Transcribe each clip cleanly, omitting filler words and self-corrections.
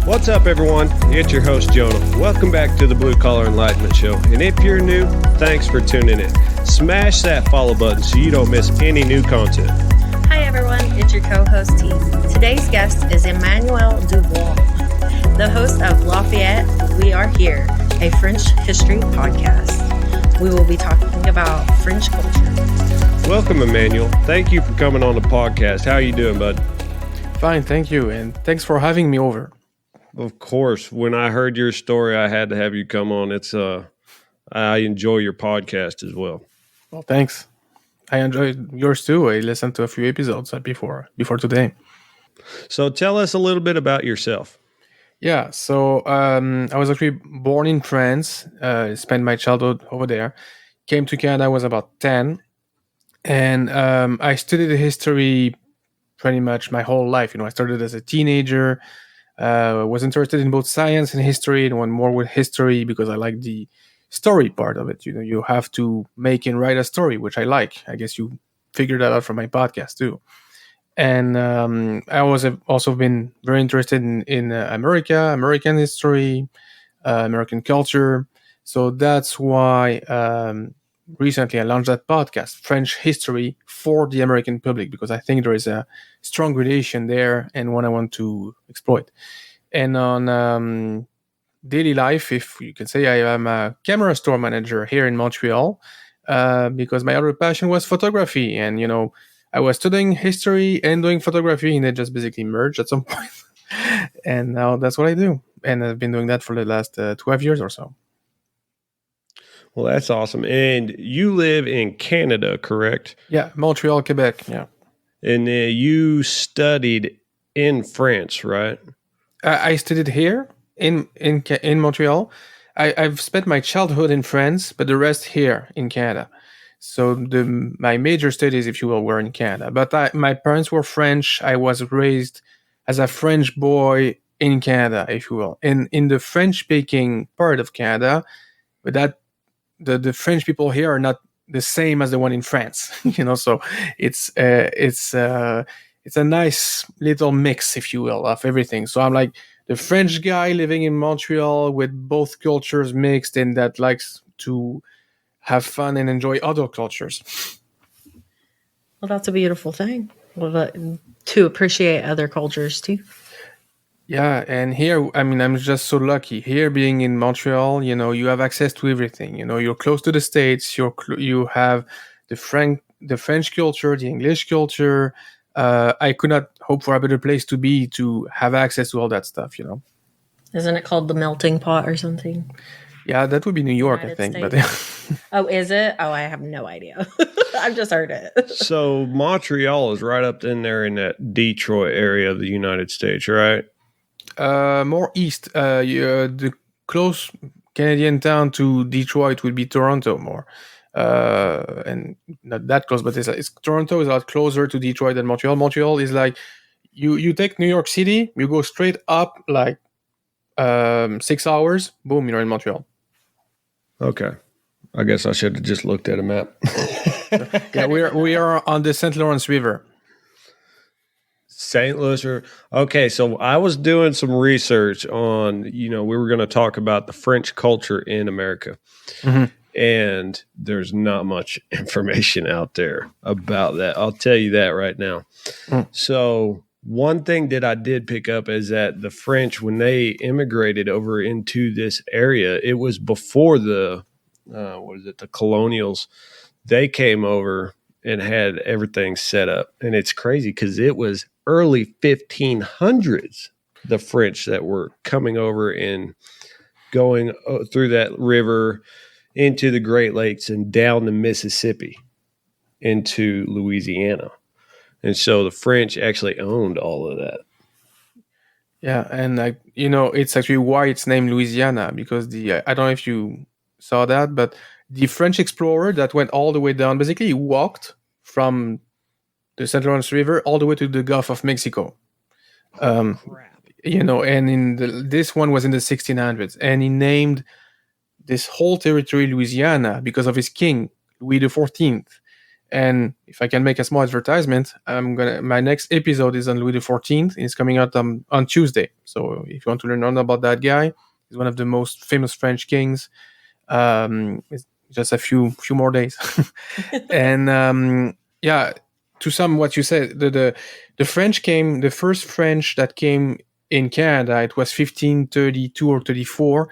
What's up, everyone? It's your host, Jonah. Welcome back to the Blue Collar Enlightenment Show. And if you're new, thanks for tuning in. Smash that follow button so you don't miss any new content. Hi, everyone. It's your co-host, T. Today's guest is Emmanuel Dubois, the host of Lafayette, We Are Here, a French history podcast. We will be talking about French culture. Welcome, Emmanuel. Thank you for coming on the podcast. How are you doing, bud? Fine, thank you. And thanks for having me over. Of course. When I heard your story, I had to have you come on. I enjoy your podcast as well. Well, thanks. I enjoyed yours too. I listened to a few episodes before today. So tell us a little bit about yourself. Yeah, so I was actually born in France, spent my childhood over there, came to Canada, I was about 10, and I studied history pretty much my whole life. I started as a teenager, was interested in both science and history, and went more with history because I like the story part of it. You have to make and write a story, which I like. I guess you figured that out from my podcast too. And I have also been very interested in American history, American culture. So that's why recently I launched that podcast, French History for the American Public, because I think there is a strong relation there and one I want to exploit. And on daily life, if you can say, I am a camera store manager here in Montreal because my other passion was photography. And, I was studying history and doing photography, and they just basically merged at some point. And now that's what I do. And I've been doing that for the last 12 years or so. Well, that's awesome. And you live in Canada, correct? Yeah, Montreal, Quebec. Yeah. And you studied in France, right? I studied here in Montreal. I've spent my childhood in France, but the rest here in Canada. So my major studies, if you will, were in Canada. But my parents were French. I was raised as a French boy in Canada, if you will, in the French-speaking part of Canada. But that the French people here are not the same as the one in France, So it's a nice little mix, if you will, of everything. So I'm like the French guy living in Montreal with both cultures mixed, and that likes to have fun and enjoy other cultures. Well, that's a beautiful thing. Well, to appreciate other cultures too. Yeah, and here, I'm just so lucky. Here, being in Montreal, you have access to everything. You're close to the States. You have the French culture, the English culture. I could not hope for a better place to be to have access to all that stuff. Isn't it called the melting pot or something? Yeah, that would be New York, I think. But oh, is it? Oh, I have no idea. I've just heard it. So Montreal is right up in there in that Detroit area of the United States, right? More east. The close Canadian town to Detroit would be Toronto more. And not that close, but it's Toronto is a lot closer to Detroit than Montreal. Montreal is like you take New York City, you go straight up like 6 hours, boom, you're in Montreal. Okay. I guess I should have just looked at a map. Yeah, we are on the St. Lawrence River. St. Louis. Okay, so I was doing some research on, we were going to talk about the French culture in America. Mm-hmm. And there's not much information out there about that. I'll tell you that right now. Mm. So one thing that I did pick up is that the French, when they immigrated over into this area, it was before the colonials. They came over and had everything set up. And it's crazy because it was early 1500s, the French that were coming over and going through that river into the Great Lakes and down the Mississippi into Louisiana. And so the French actually owned all of that. Yeah, and it's actually why it's named Louisiana, because I don't know if you saw that, but the French explorer that went all the way down, basically he walked from the St. Lawrence River all the way to the Gulf of Mexico. And this one was in the 1600s, and he named this whole territory Louisiana because of his king, Louis XIV. And if I can make a small advertisement, my next episode is on Louis XIV. It's coming out on Tuesday. So if you want to learn more about that guy, he's one of the most famous French kings. It's just a few more days. And yeah, to sum what you said, the French came, the first French that came in Canada, it was 1532 or 34.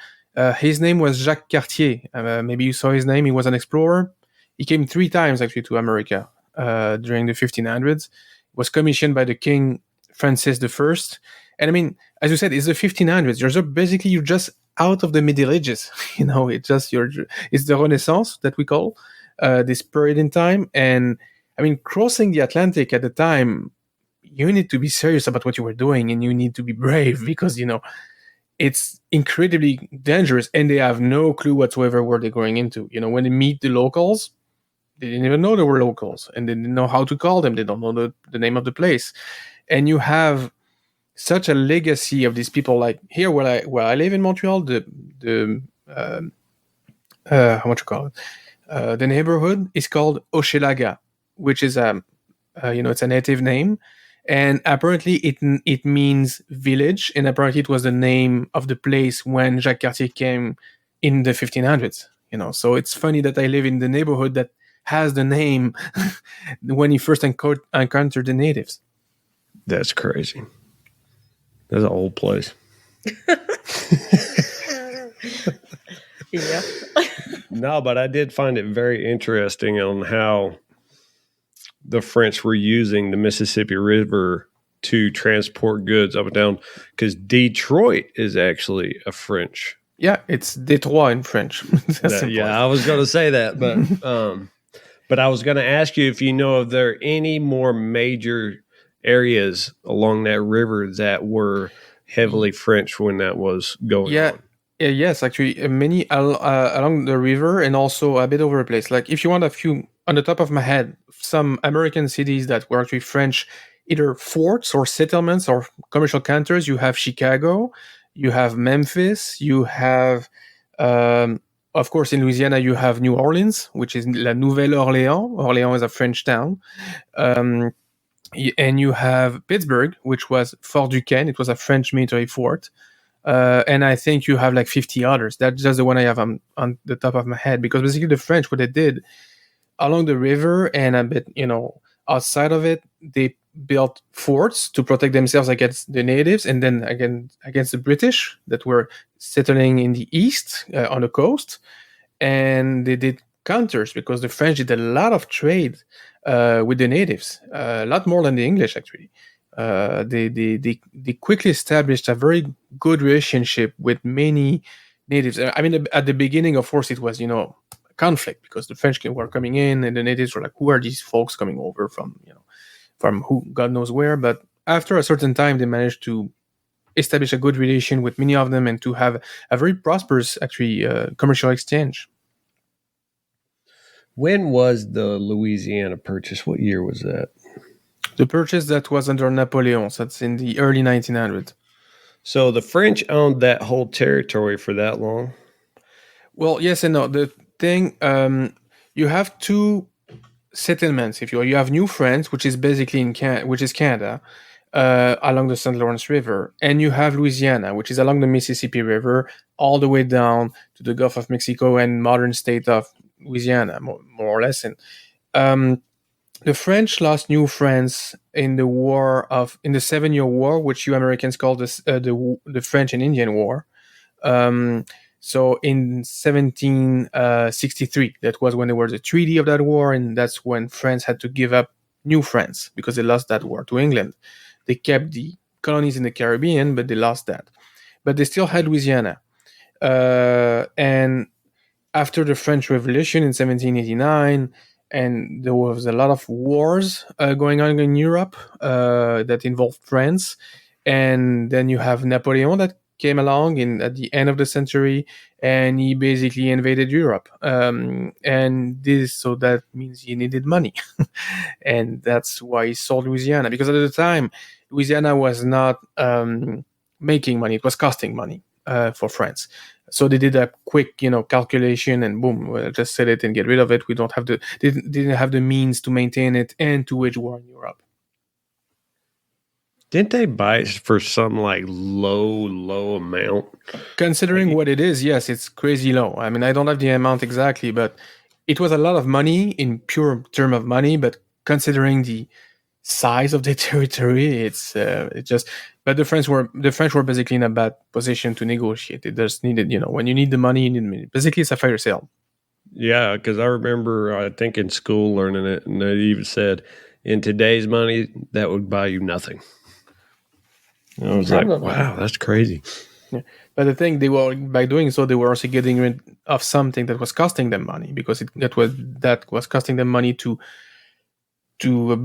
His name was Jacques Cartier. Maybe you saw his name. He was an explorer. He came 3 times actually to America during the 1500s. Was commissioned by the King Francis I. And I mean, as you said, it's the 1500s. You're just out of the Middle Ages. It's just it's the Renaissance that we call this period in time. And I mean, crossing the Atlantic at the time, you need to be serious about what you were doing, and you need to be brave because it's incredibly dangerous, and they have no clue whatsoever where they're going into. When they meet the locals, they didn't even know they were locals, and they didn't know how to call them. They don't know the name of the place, and you have such a legacy of these people. Like here, where I live in Montreal, how much you call it? The neighborhood is called Hochelaga, which is it's a native name, and apparently it means village, and apparently it was the name of the place when Jacques Cartier came in the 1500s. So it's funny that I live in the neighborhood that has the name when he first encountered the natives. That's crazy. That's an old place. Yeah. No, but I did find it very interesting on how the French were using the Mississippi River to transport goods up and down, because Detroit is actually a French. Yeah, it's Détroit in French. I was going to say that, but I was going to ask you if you know if there are any more major areas along that river that were heavily French when that was going on. Yes, actually, many along the river and also a bit over the place. Like, if you want a few, on the top of my head, some American cities that were actually French, either forts or settlements or commercial centers. You have Chicago, you have Memphis, you have, of course, in Louisiana, you have New Orleans, which is La Nouvelle-Orléans. Orléans is a French town. And you have Pittsburgh, which was Fort Duquesne. It was a French military fort. And I think you have like 50 others. That's just the one I have on the top of my head, because basically the French, what they did along the river and a bit, outside of it, they built forts to protect themselves against the natives, and then again against the British that were settling in the east on the coast. And they did counters because the French did a lot of trade with the natives, a lot more than the English actually. They quickly established a very good relationship with many natives. I mean, at the beginning, of course, it was conflict because the French were coming in, and the natives were like, "Who are these folks coming over from? From who God knows where?" But after a certain time, they managed to establish a good relation with many of them and to have a very prosperous, actually, commercial exchange. When was the Louisiana Purchase? What year was that? The purchase that was under Napoleon, so that's in the early 1900s. So the French owned that whole territory for that long? Well, yes and no. The thing, you have 2 settlements. If you have New France, which is basically which is Canada, along the St. Lawrence River, and you have Louisiana, which is along the Mississippi River, all the way down to the Gulf of Mexico and modern state of Louisiana, more or less. And the French lost New France in the 7-Year War, which you Americans call the French and Indian War. So in 1763, that was when there was a treaty of that war, and that's when France had to give up New France because they lost that war to England. They kept the colonies in the Caribbean, but they lost that. But they still had Louisiana. And after the French Revolution in 1789, and there was a lot of wars going on in Europe that involved France. And then you have Napoleon that came along at the end of the century, and he basically invaded Europe. So that means he needed money. And that's why he sold Louisiana, because at the time, Louisiana was not making money. It was costing money for France. So they did a quick, calculation, and boom, we'll just sell it and get rid of it. We don't have didn't have the means to maintain it and to wage war in Europe. Didn't they buy it for some like low amount? Considering what it is, yes, it's crazy low. I mean, I don't have the amount exactly, but it was a lot of money in pure term of money. But considering the size of the territory, it's just. But the French were basically in a bad position to negotiate. It just needed, when you need the money, you need money. Basically, it's a fire sale. Yeah, because I remember, I think in school learning it, and they even said, in today's money, that would buy you nothing. And I was like, wow, that's crazy. Yeah. But the thing, by doing so, they were also getting rid of something that was costing them money, because that was costing them money to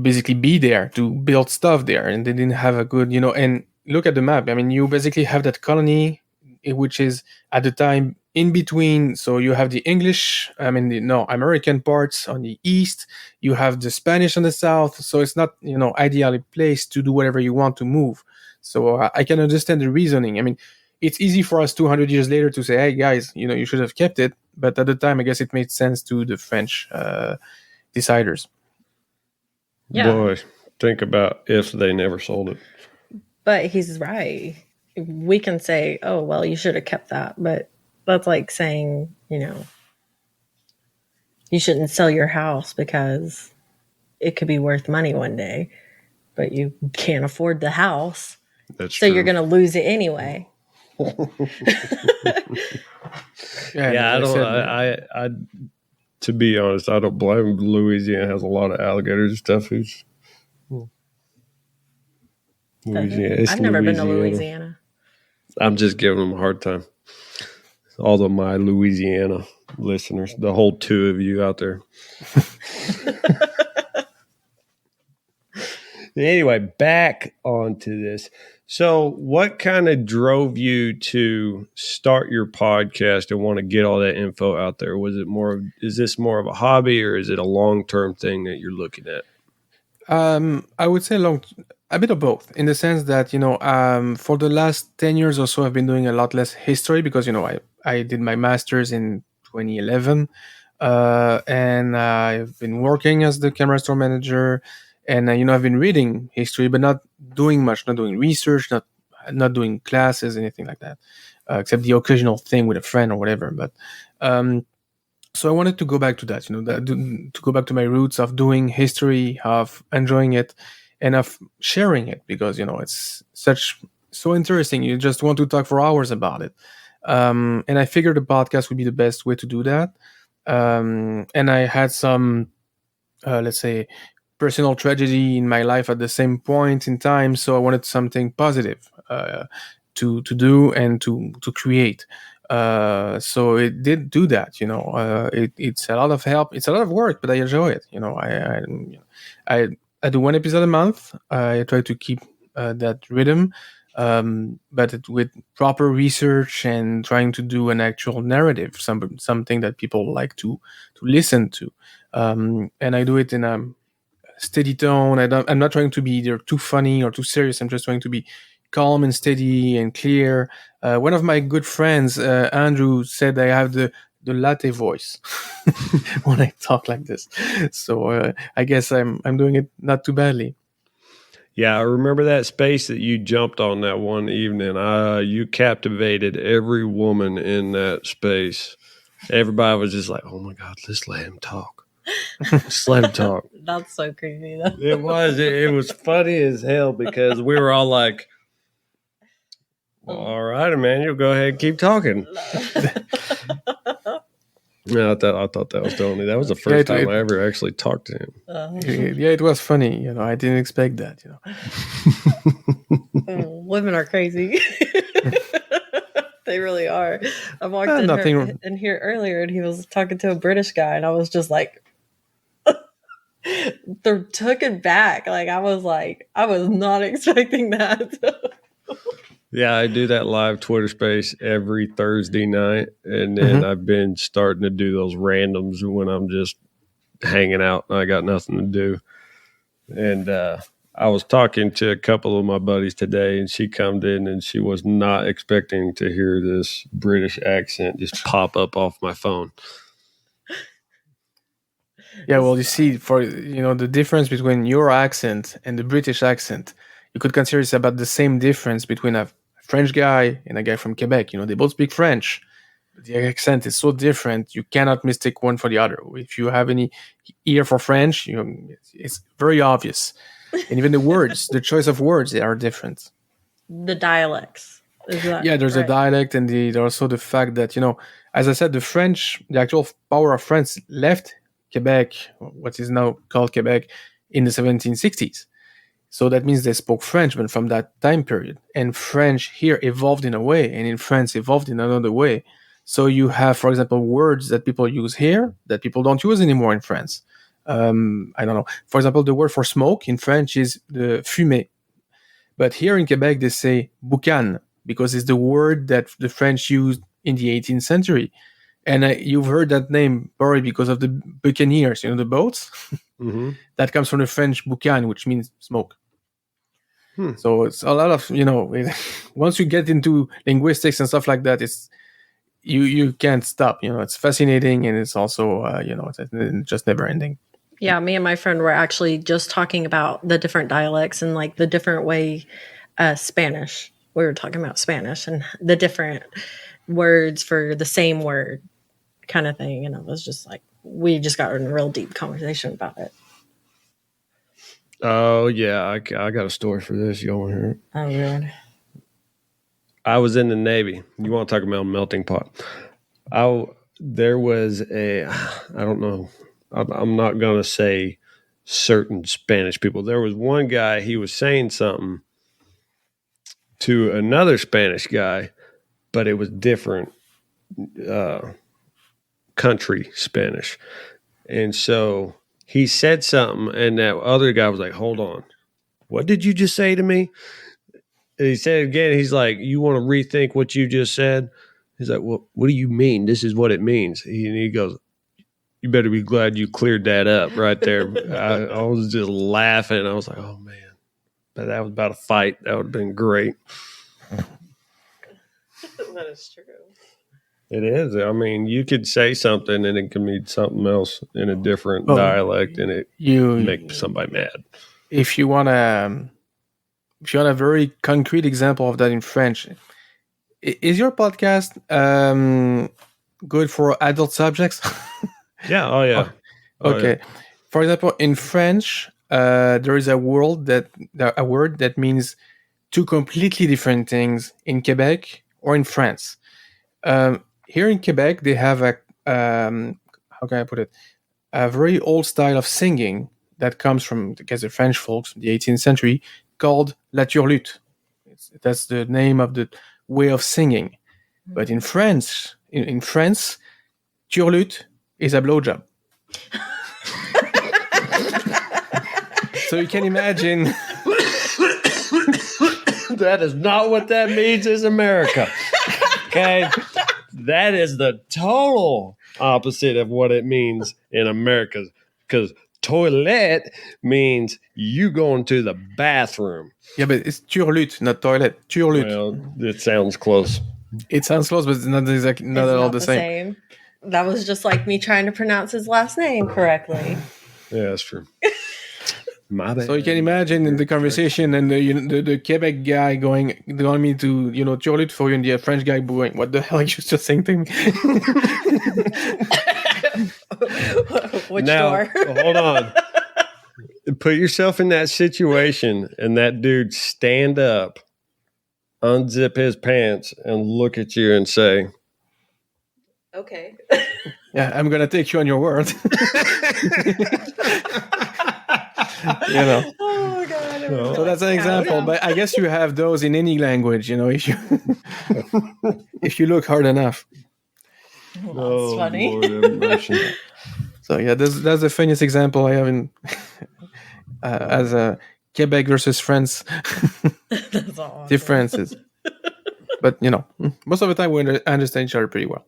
basically be there, to build stuff there, and they didn't have a good, and look at the map. I mean, you basically have that colony, which is at the time in between. So you have the English, American parts on the east, you have the Spanish on the south. So it's not, ideally placed to do whatever you want to move. So I can understand the reasoning. I mean, it's easy for us 200 years later to say, hey guys, you should have kept it. But at the time, I guess it made sense to the French deciders. Yeah. Boy, think about if they never sold it. But he's right. We can say, oh, well, you should have kept that. But that's like saying, you shouldn't sell your house because it could be worth money one day, but you can't afford the house. That's so true. You're going to lose it anyway. I to be honest, I don't blame Louisiana. Has a lot of alligators and stuff. Louisiana. I've never been to Louisiana. I'm just giving them a hard time. All of my Louisiana listeners, the whole two of you out there. Anyway, back onto this. So what kind of drove you to start your podcast and want to get all that info out there? Is this more of a hobby, or is it a long-term thing that you're looking at? I would say a bit of both, in the sense that, for the last 10 years or so, I've been doing a lot less history because, I did my master's in 2011, and I've been working as the camera store manager. And, I've been reading history, but not doing much, not doing research, not doing classes, anything like that, except the occasional thing with a friend or whatever. But so I wanted to go back to that, to go back to my roots of doing history, of enjoying it, and of sharing it, because, it's so interesting. You just want to talk for hours about it. And I figured the podcast would be the best way to do that. And I had some, let's say, personal tragedy in my life at the same point in time, so I wanted something positive to do and to create. So it did do that. It's a lot of help. It's a lot of work, but I enjoy it. I do one episode a month. I try to keep that rhythm, but with proper research and trying to do an actual narrative, something that people like to listen to. And I do it in a steady tone. I'm not trying to be either too funny or too serious. I'm just trying to be calm and steady and clear. One of my good friends, Andrew, said I have the latte voice when I talk like this. So I guess I'm doing it not too badly. Yeah, I remember that space that you jumped on that one evening. You captivated every woman in that space. Everybody was just like, "Oh my God, let's let him talk." Just let him talk. That's so creepy, though. It was. It was funny as hell because we were all like, well, all right, Emmanuel, go ahead and keep talking. No, I thought that was Tony. That was the first time I ever actually talked to him. Yeah, it was funny. I didn't expect that. Women are crazy. They really are. I walked in here earlier, and he was talking to a British guy, and I was just like, they took it back. Like I was not expecting that. Yeah, I do that live Twitter space every Thursday night, and then I've been starting to do those randoms when I'm just hanging out and I got nothing to do. And I was talking to a couple of my buddies today, and she come in, and she was not expecting to hear this British accent just pop up off my phone. Yeah, well, you see, for the difference between your accent and the British accent, you could consider it's about the same difference between a French guy and a guy from Quebec. They both speak French, but the accent is so different, you cannot mistake one for the other. If you have any ear for French, it's very obvious. And even the words, the choice of words, they are different. The dialects. Yeah, there's a dialect, and there's also the fact that, as I said, the actual power of France left Quebec, what is now called Quebec, in the 1760s. So that means they spoke French, but from that time period. And French here evolved in a way, and in France evolved in another way. So you have, for example, words that people use here that people don't use anymore in France. I don't know. For example, the word for smoke in French is the fumée. But here in Quebec, they say boucan, because it's the word that the French used in the 18th century. And you've heard that name probably because of the buccaneers, the boats. Mm-hmm. That comes from the French boucan, which means smoke. So it's a lot of, once you get into linguistics and stuff like that, it's you can't stop. It's fascinating, and it's also, it's just never ending. Yeah, me and my friend were actually just talking about the different dialects and like the different way Spanish. We were talking about Spanish and the different words for the same word kind of thing. And it was just like, we just got in a real deep conversation about it. Oh, yeah. I got a story for this. You want to hear it? Oh, really? I was in the Navy. You want to talk about a melting pot? There was I don't know. I'm not going to say certain Spanish people. There was one guy, he was saying something to another Spanish guy, but it was different country Spanish. And so he said something, and that other guy was like, hold on. What did you just say to me? And he said it again. He's like, you want to rethink what you just said? He's like, well, what do you mean? This is what it means. And he goes, you better be glad you cleared that up right there. I was just laughing. I was like, oh, man. But that was about a fight. That would have been great. That is true. It is. I mean, you could say something and it can mean something else in a different dialect, and it make somebody mad. If you want a very concrete example of that in French, is your podcast good for adult subjects? Yeah. Oh, yeah. Okay. Yeah. For example, in French, there is a word that means two completely different things in Quebec or in France. Here in Quebec, they have how can I put it? A very old style of singing that comes from, the French folks in the 18th century, called la turlute. That's the name of the way of singing. But in France, turlute is a blowjob. So you can imagine. That is not what that means in America. Okay? That is the total opposite of what it means in America. Because toilet means you going to the bathroom. Yeah, but it's turlute, not toilet. Turlute. Well, it sounds close. It sounds close, but it's not exactly not at all the same. That was just like me trying to pronounce his last name correctly. Yeah, that's true. My bad. So you can imagine in the conversation, and the Quebec guy going me to turlute for you, and the French guy going, "What the hell are you just saying to me?" Which now, door? Hold on. Put yourself in that situation, and that dude stand up, unzip his pants, and look at you and say, "Okay." Yeah, I'm gonna take you on your word. Oh my god! So that's an example, but I guess you have those in any language, if you look hard enough. That's funny. So yeah, that's the funniest example I have in as a Quebec versus France awesome. differences. But most of the time we understand each other pretty well.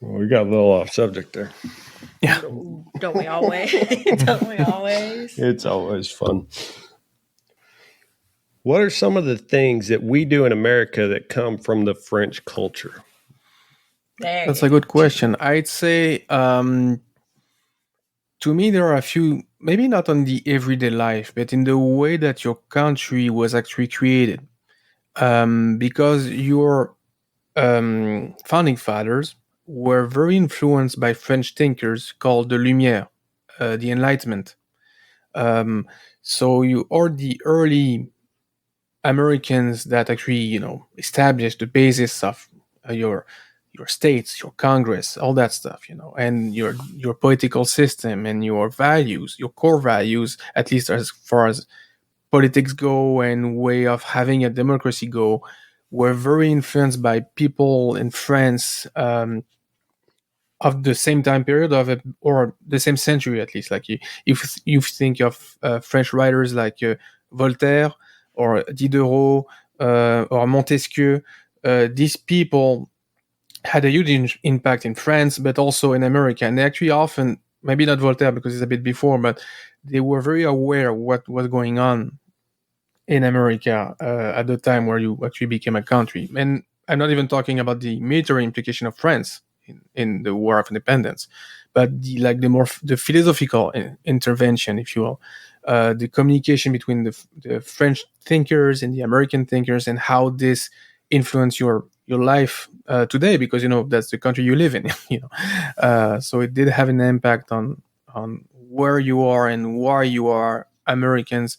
Well, we got a little off subject there. Yeah. Don't we always? Don't we always? It's always fun. What are some of the things that we do in America that come from the French culture? That's a good question. I'd say, to me, there are a few, maybe not on the everyday life, but in the way that your country was actually created. Because your founding fathers were very influenced by French thinkers called the Lumière, the Enlightenment. Um, so you are the early Americans that actually, established the basis of your states, your Congress, all that stuff, and your political system and your values, your core values, at least as far as politics go and way of having a democracy go, were very influenced by people in France, of the same time period or the same century at least. Like if you think of French writers like Voltaire or Diderot or Montesquieu, these people had a huge impact in France, but also in America. And they actually often, maybe not Voltaire because it's a bit before, but they were very aware of what was going on in America at the time where you actually became a country. And I'm not even talking about the military implication of France in the War of Independence, but the philosophical intervention, if you will, the communication between the French thinkers and the American thinkers, and how this influence your life today, because that's the country you live in. So it did have an impact on where you are and why you are Americans.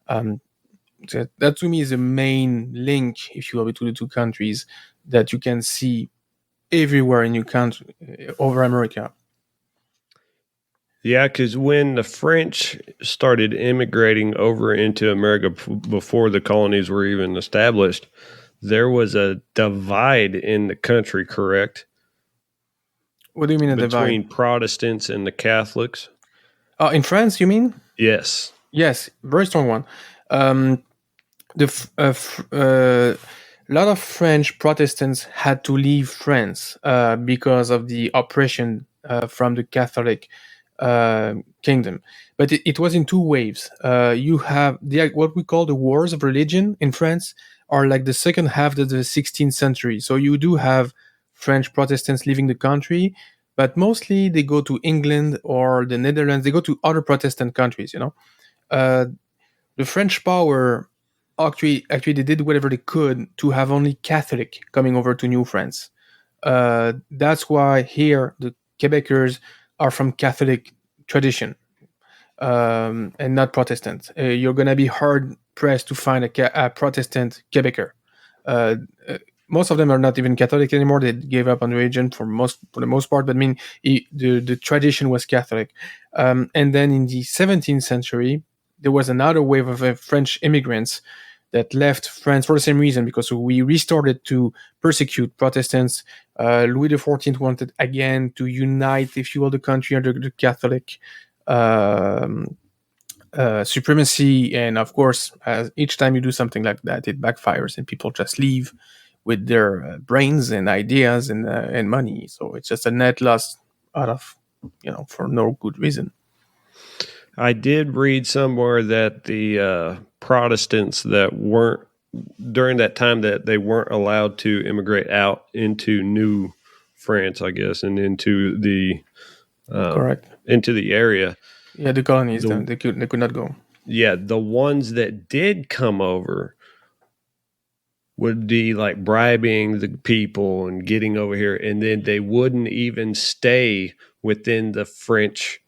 That to me is the main link, if you will, between the two countries that you can see everywhere in your country over America. Yeah, because when the French started immigrating over into America before the colonies were even established, there was a divide in the country, correct? What do you mean a Between divide? Protestants and the Catholics? In France, you mean? Yes. Yes, very strong one. Um, a lot of French Protestants had to leave France because of the oppression from the Catholic kingdom. But it was in two waves. You have what we call the wars of religion in France, are like the second half of the 16th century. So you do have French Protestants leaving the country, but mostly they go to England or the Netherlands. They go to other Protestant countries. Uh, the French power actually they did whatever they could to have only Catholic coming over to New France. That's why here the Quebecers are from Catholic tradition, and not Protestant. You're gonna be hard pressed to find a Protestant Quebecer. Uh, Most of them are not even Catholic anymore. They gave up on religion for the most part. But I mean, the tradition was Catholic. And then in the 17th century, there was another wave of French immigrants that left France for the same reason, because we restarted to persecute Protestants. Louis XIV wanted again to unite, if you will, the country under the Catholic supremacy. And of course, each time you do something like that, it backfires and people just leave with their brains and ideas and money. So it's just a net loss out of, for no good reason. I did read somewhere that the Protestants that weren't, during that time, that they weren't allowed to immigrate out into New France, I guess, and into the Correct. into the area. Yeah, the colonies, they could not go. Yeah, the ones that did come over would be like bribing the people and getting over here, and then they wouldn't even stay within the French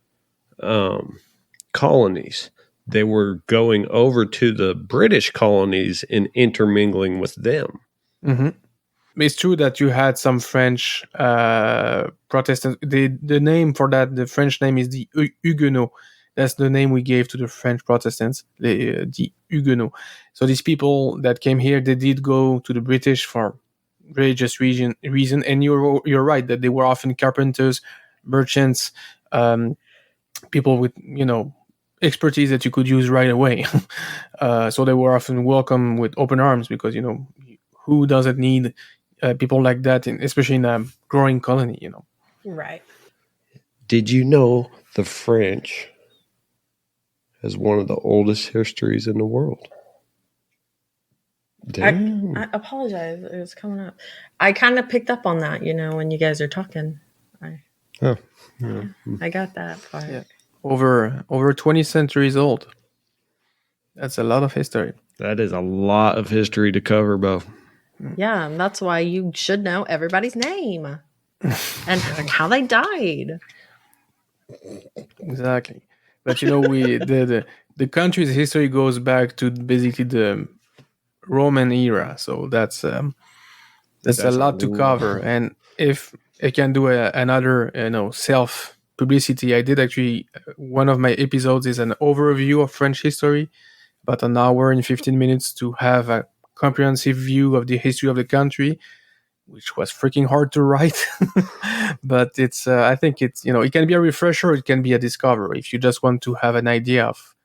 colonies. They were going over to the British colonies and intermingling with them. Mm-hmm. It's true that you had some French Protestants. The name for that, the French name is the Huguenots. That's the name we gave to the French Protestants, the Huguenots. So these people that came here, they did go to the British for religious reason. And you're right that they were often carpenters, merchants, people with expertise that you could use right away. So they were often welcome with open arms, because who doesn't need people like that, especially in a growing colony. Right. Did you know the French has one of the oldest histories in the world? Damn. I apologize. It was coming up. I kind of picked up on that, when you guys are talking. Huh. I got that part. Yeah. Over 20 centuries old. That's a lot of history. That is a lot of history to cover, Bo. Yeah, and that's why you should know everybody's name and how they died. Exactly. But we the country's history goes back to basically the Roman era, so that's a lot to cover. And if I can do another self publicity, I did actually one of my episodes is an overview of French history, about an hour and 15 minutes to have a comprehensive view of the history of the country, which was freaking hard to write. But it's I think it's it can be a refresher, it can be a discovery if you just want to have an idea of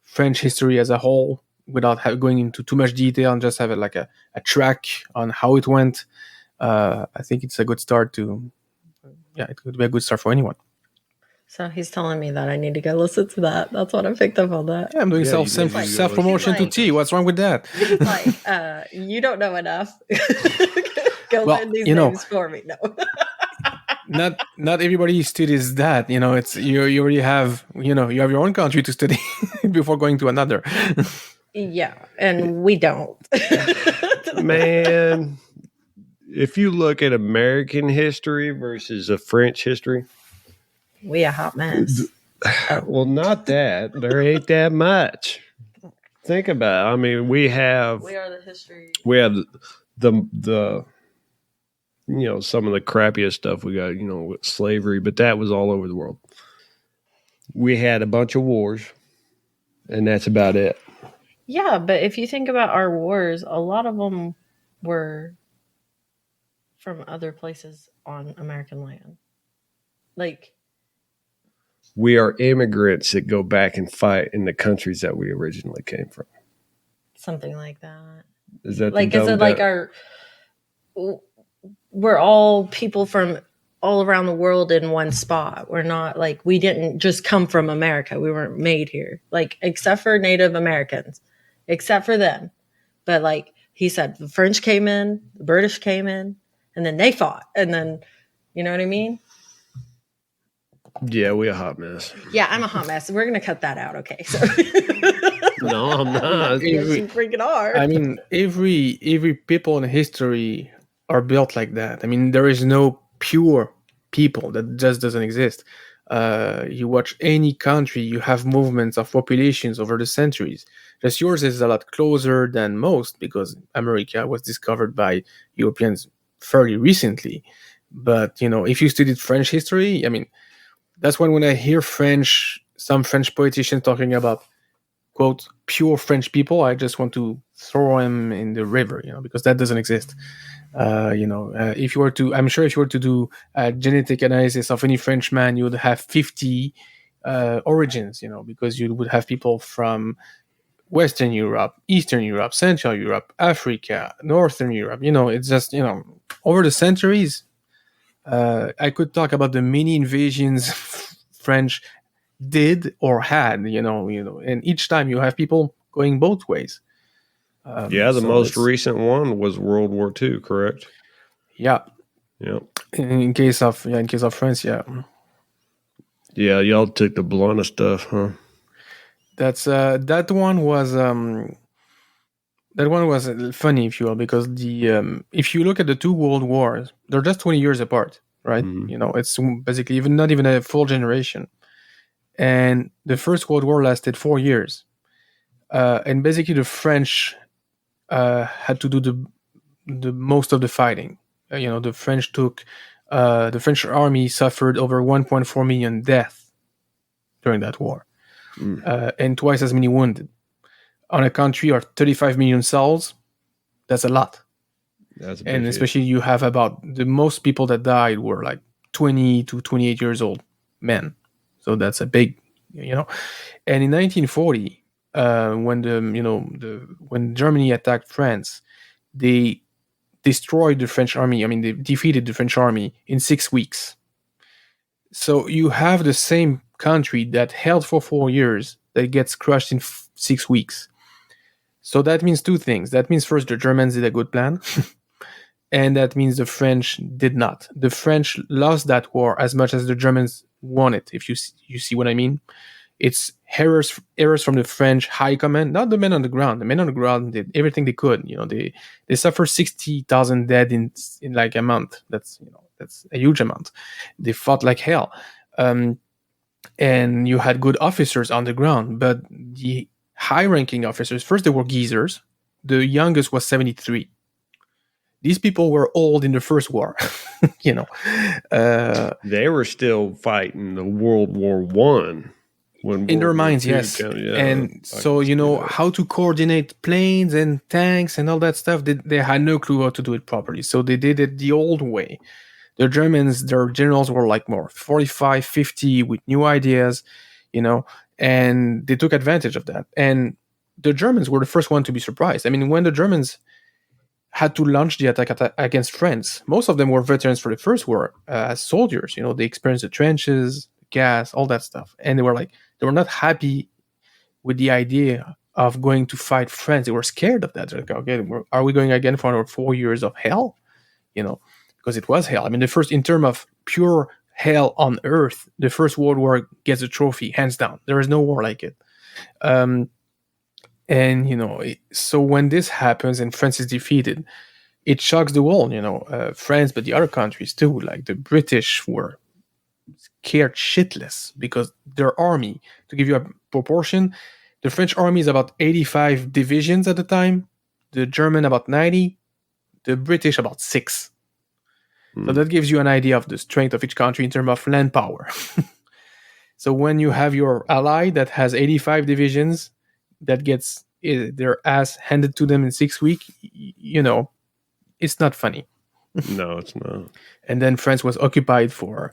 French history as a whole without going into too much detail and just have a track on how it went. I think it's a good start to it could be a good start for anyone. So he's telling me that I need to go listen to that. That's what I picked up on that. Yeah, I'm doing self promotion to T. What's wrong with that? He's like, you don't know enough. Go learn these names for me. No. Not everybody studies that. It's you already have you have your own country to study before going to another. Yeah, and we don't. Man, if you look at American history versus a French history, we a hot mess. Well, not that. There ain't that much. Think about it. I mean, we are the history. We have the some of the crappiest stuff we got, with slavery, but that was all over the world. We had a bunch of wars, and that's about it. Yeah, but if you think about our wars, a lot of them were from other places on American land. Like, we are immigrants that go back and fight in the countries that we originally came from. Something like that. Is that is it like we're all people from all around the world in one spot. We're not we didn't just come from America. We weren't made here. Except for Native Americans, except for them. But he said, the French came in, the British came in, and then they fought. And then, you know what I mean? Yeah, we a hot mess. Yeah, I'm a hot mess. We're going to cut that out. Okay. So. No, I'm not. You freaking are. I mean, every people in history are built like that. I mean, there is no pure people. That just doesn't exist. You watch any country, you have movements of populations over the centuries. Just yours is a lot closer than most because America was discovered by Europeans fairly recently. But, if you studied French history, I mean, that's when I hear some French politicians talking about, quote, pure French people, I just want to throw them in the river, because that doesn't exist. If you were to do a genetic analysis of any Frenchman, you would have 50 origins, because you would have people from Western Europe, Eastern Europe, Central Europe, Africa, Northern Europe. It's just, over the centuries, I could talk about the many invasions French did or had, and each time you have people going both ways. The most recent one was World War II, correct? Yeah. Yeah. In case of France, yeah. Yeah, y'all took the bluntest stuff, huh? That's that one was funny, if you will, because if you look at the two world wars, they're just 20 years apart, right? Mm-hmm. It's basically not even a full generation. And the First World War lasted 4 years, and basically the French had to do the most of the fighting. The French the French army suffered over 1.4 million deaths during that war, and twice as many wounded. On a country of 35 million souls, that's a lot. And especially you have about the most people that died were 20 to 28 years old men. So that's a big, And in 1940, when Germany attacked France, they destroyed the French army. I mean, they defeated the French army in 6 weeks. So you have the same country that held for 4 years that gets crushed in 6 weeks. So that means two things. That means first the Germans did a good plan, and that means the French did not. The French lost that war as much as the Germans won it. If you see what I mean, it's errors from the French high command, not the men on the ground. The men on the ground did everything they could. They suffered 60,000 dead in like a month. That's a huge amount. They fought like hell, and you had good officers on the ground, but the high-ranking officers, first they were geezers. The youngest was 73. These people were old in the first war. They were still fighting the World War One. In their minds, yes. And so, how to coordinate planes and tanks and all that stuff, they had no clue how to do it properly. So they did it the old way. The Germans, their generals were like more 45, 50 with new ideas, and they took advantage of that. And the Germans were the first one to be surprised. I mean, when the Germans had to launch the attack against France, most of them were veterans for the First War as soldiers. They experienced the trenches, gas, all that stuff. And they were not happy with the idea of going to fight France. They were scared of that. They're like, okay, are we going again for another 4 years of hell? Because it was hell. I mean, in terms of pure hell on earth, the First World War gets a trophy, hands down. There is no war like it. So when this happens and France is defeated, it shocks the world, France, but the other countries too. Like the British were scared shitless because their army, to give you a proportion, the French army is about 85 divisions at the time, the German about 90, the British about 6. So that gives you an idea of the strength of each country in terms of land power. So when you have your ally that has 85 divisions that gets their ass handed to them in 6 weeks, it's not funny. No, it's not. And then France was occupied for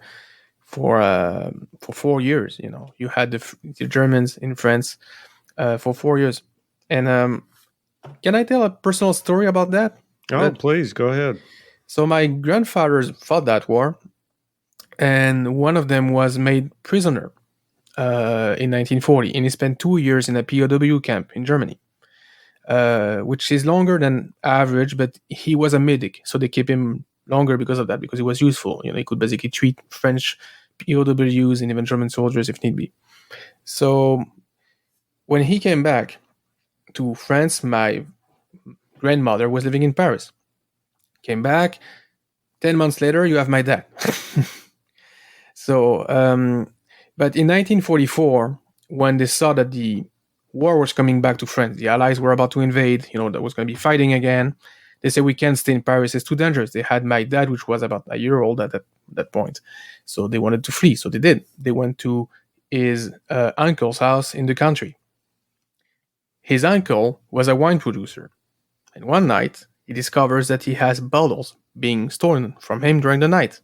4 years. You had the Germans in France for 4 years. And can I tell a personal story about that? Please go ahead. So my grandfathers fought that war, and one of them was made prisoner in 1940, and he spent 2 years in a POW camp in Germany, which is longer than average, but he was a medic, so they kept him longer because of that, because he was useful. He could basically treat French POWs and even German soldiers if need be. So when he came back to France, my grandmother was living in Paris. Came back, 10 months later, you have my dad. So, but in 1944, when they saw that the war was coming back to France, the Allies were about to invade, that was going to be fighting again, they said, we can't stay in Paris, it's too dangerous. They had my dad, which was about a year old at that point. So they wanted to flee. So they did. They went to his uncle's house in the country. His uncle was a wine producer. And one night, he discovers that he has bottles being stolen from him during the night.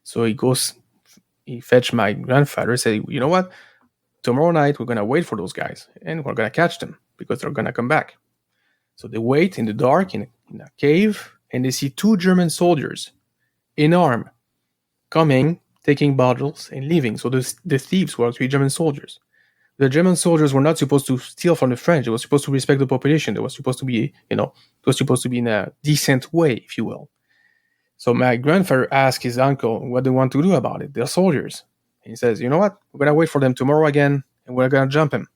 So he fetched my grandfather, say, you know what? Tomorrow night, we're going to wait for those guys, and we're going to catch them, because they're going to come back. So they wait in the dark in a cave, and they see 2 German soldiers in arm coming, taking bottles, and leaving. So the thieves were actually German soldiers. The German soldiers were not supposed to steal from the French. They were supposed to respect the population. They were supposed to be, it was supposed to be in a decent way, if you will. So my grandfather asked his uncle what they want to do about it. They're soldiers. And he says, you know what? We're going to wait for them tomorrow again, and we're going to jump him.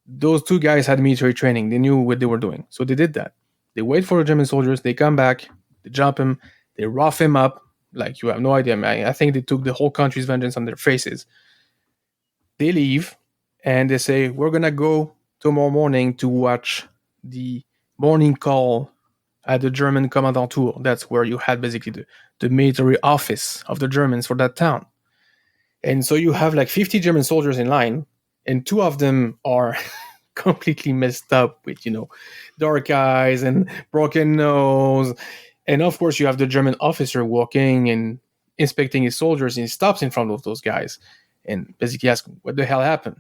Those 2 guys had military training. They knew what they were doing. So they did that. They wait for the German soldiers. They come back. They jump him. They rough him up. Like, you have no idea, man. I think they took the whole country's vengeance on their faces. They leave, and they say, we're going to go tomorrow morning to watch the morning call at the German Kommandantur. That's where you had basically the military office of the Germans for that town. And so you have like 50 German soldiers in line, and 2 of them are completely messed up with, dark eyes and broken nose. And of course, you have the German officer walking and inspecting his soldiers, and he stops in front of those guys and basically asks, what the hell happened?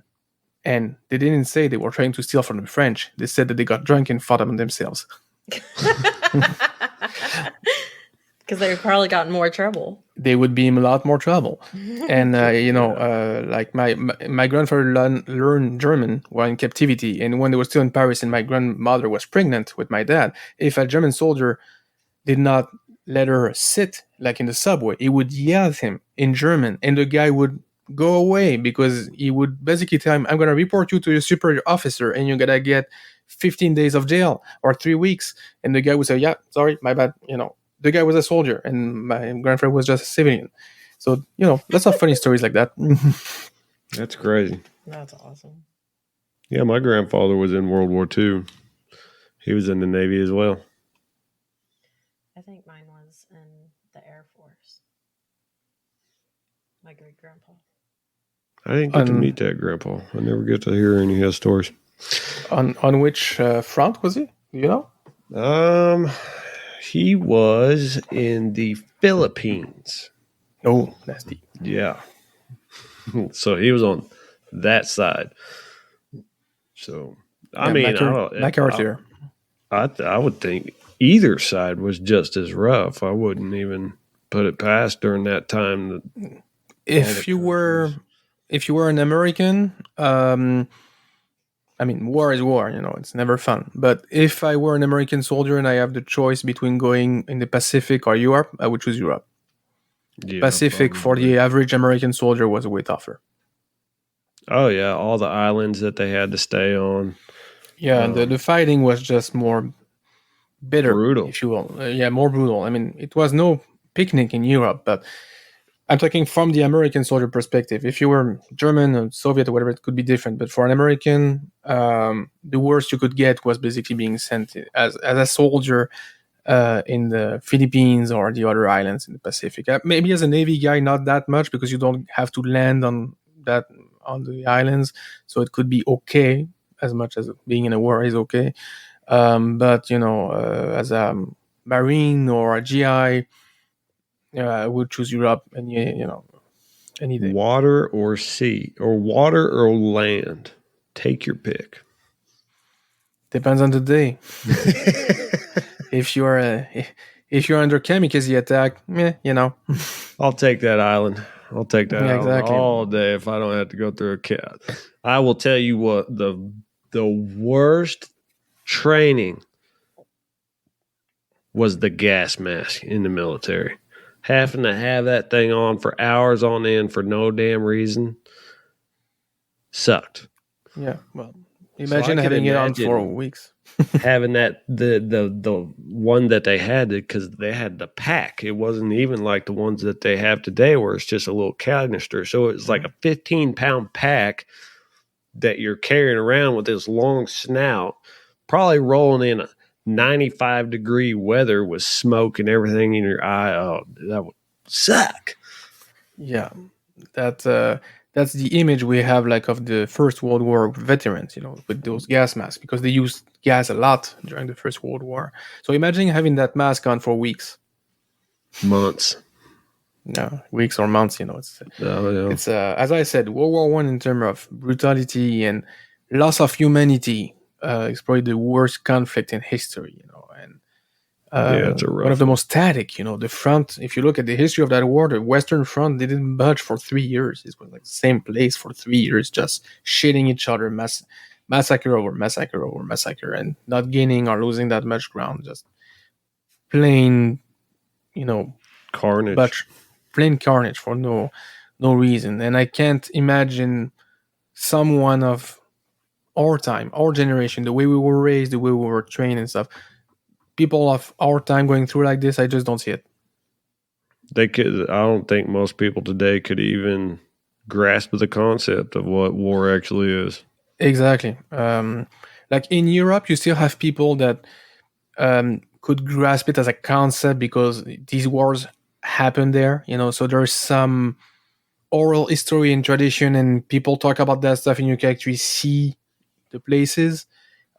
And they didn't say they were trying to steal from the French. They said that they got drunk and fought among themselves. Because they probably got in more trouble. They would be in a lot more trouble. And like my grandfather learned German while in captivity, and when they were still in Paris, and my grandmother was pregnant with my dad. If a German soldier did not let her sit like in the subway, he would yell at him in German, and the guy would go away because he would basically tell him, "I'm going to report you to your superior officer, and you're going to get 15 days of jail or 3 weeks." And the guy would say, "Yeah, sorry, my bad." The guy was a soldier, and my grandfather was just a civilian. So lots of funny stories like that. That's crazy. That's awesome. Yeah, my grandfather was in World War II. He was in the Navy as well. I think mine was in the Air Force. My great grandpa. I didn't get to meet that grandpa. I never get to hear any of his stories. On which front was he? Do you know? He was in the Philippines. Oh, nasty. Yeah. So he was on that side. So I mean, I would think either side was just as rough. I wouldn't even put it past during that time. If you were an American, I mean, war is war. It's never fun. But if I were an American soldier and I have the choice between going in the Pacific or Europe, I would choose Europe. Yeah, Pacific for the average American soldier was way tougher. Oh yeah, all the islands that they had to stay on. Yeah, and the fighting was just more bitter, brutal, if you will. More brutal. I mean, it was no picnic in Europe, but I'm talking from the American soldier perspective. If you were German or Soviet or whatever, it could be different. But for an American, the worst you could get was basically being sent as a soldier in the Philippines or the other islands in the Pacific. Maybe as a Navy guy, not that much, because you don't have to land on the islands, so it could be okay. As much as being in a war is okay, but as a Marine or a GI, I would choose Europe any day. Water or sea, or water or land. Take your pick. Depends on the day. If you're under kamikaze attack, I'll take that island. I'll take that island all day if I don't have to go through a cat. I will tell you what, the worst training was the gas mask in the military. Having to have that thing on for hours on end for no damn reason sucked. Yeah, well, imagine having it on for weeks. Having that the one that they had, because they had the pack. It wasn't even like the ones that they have today where it's just a little canister. So it's like a 15-pound pack that you're carrying around with this long snout, probably rolling in a 95-degree weather with smoke and everything in your eye. Oh, that would suck. Yeah, that's the image we have, like, of the First World War veterans, with those gas masks, because they used gas a lot during the First World War. So imagine having that mask on for weeks, months. No, weeks or months. It's as I said, World War I in terms of brutality and loss of humanity. It's probably the worst conflict in history. And it's one of the most static. The front. If you look at the history of that war, the Western Front, they didn't budge for 3 years. It was like the same place for 3 years, just shitting each other, massacre over massacre over massacre, and not gaining or losing that much ground. Just plain, carnage. But plain carnage for no reason. And I can't imagine someone of our time, our generation, the way we were raised, the way we were trained and stuff, people of our time going through like this. I just don't see it. I don't think most people today could even grasp the concept of what war actually is. Exactly. Like in Europe, you still have people that could grasp it as a concept because these wars happen there, so there's some oral history and tradition, and people talk about that stuff, and you can actually see the places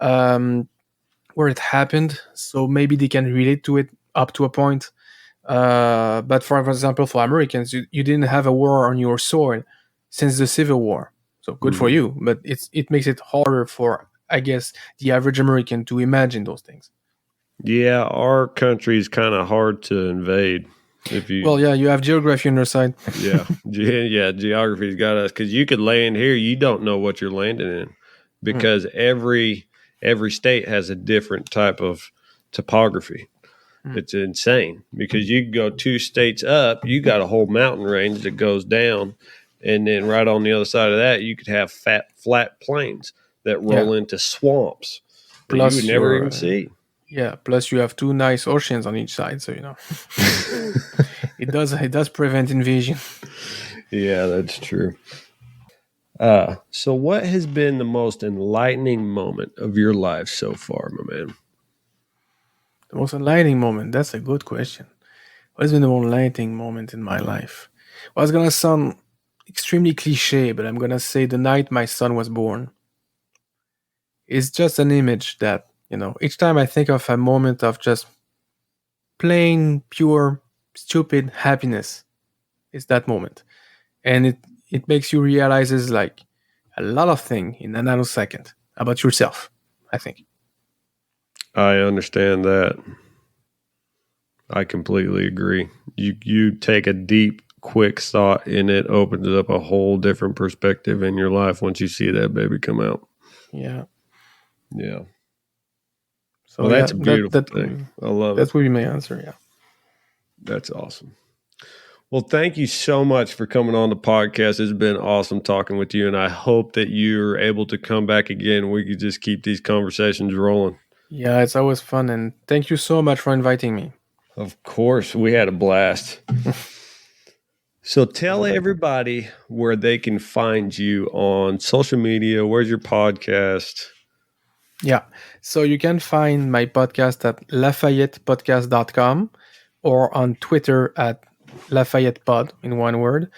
where it happened, so maybe they can relate to it up to a point. But for example, for Americans, you didn't have a war on your soil since the Civil War, so good for you, but it makes it harder for, I guess, the average American to imagine those things. Yeah, our country is kind of hard to invade. Well, yeah, you have geography on your side. Yeah, geography's got us because you could land here, you don't know what you're landing in because every state has a different type of topography. It's insane because you go 2 states up, you got a whole mountain range that goes down, and then right on the other side of that, you could have flat plains that roll into swamps that you would never even see. Yeah, plus you have 2 nice oceans on each side, so it does prevent invasion. Yeah, that's true. So what has been the most enlightening moment of your life so far, my man? The most enlightening moment? That's a good question. What has been the most enlightening moment in my life? Well, it's going to sound extremely cliche, but I'm going to say the night my son was born. It's just an image that, each time I think of a moment of just plain, pure, stupid happiness, it's that moment. And it makes you realize like a lot of things in a nanosecond about yourself, I think. I understand that. I completely agree. You take a deep, quick thought and it opens up a whole different perspective in your life once you see that baby come out. Yeah. Yeah. So that's a beautiful thing. I love it. That would be my answer, yeah. That's awesome. Well, thank you so much for coming on the podcast. It's been awesome talking with you, and I hope that you're able to come back again. We could just keep these conversations rolling. Yeah, it's always fun, and thank you so much for inviting me. Of course, we had a blast. So tell everybody where they can find you on social media. Where's your podcast? Yeah, so you can find my podcast at LafayettePodcast.com or on Twitter at Lafayette Pod in one word,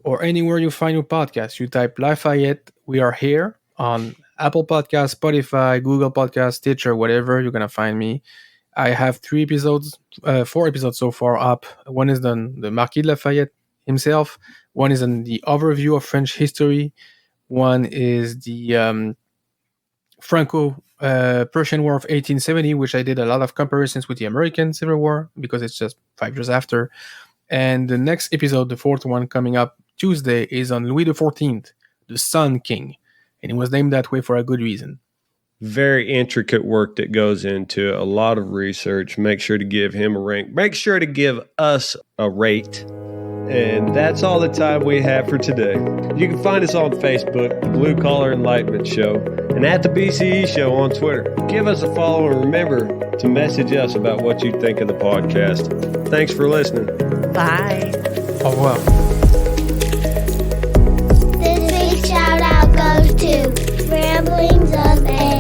or anywhere you find your podcast. You type Lafayette, we are here on Apple Podcasts, Spotify, Google Podcasts, Stitcher, whatever, you're going to find me. I have 4 episodes so far up. One is on the Marquis de Lafayette himself. One is on the overview of French history. One is the Franco-Prussian War of 1870, which I did a lot of comparisons with the American Civil War because it's just 5 years after. And the next episode, the 4th one coming up Tuesday, is on Louis XIV, the Sun King. And it was named that way for a good reason. Very intricate work that goes into a lot of research. Make sure to give him a rank. Make sure to give us a rate. And that's all the time we have for today. You can find us on Facebook, the Blue Collar Enlightenment Show, and at the BCE Show on Twitter. Give us a follow and remember to message us about what you think of the podcast. Thanks for listening. Bye. Au revoir. This big shout out goes to Ramblings of A.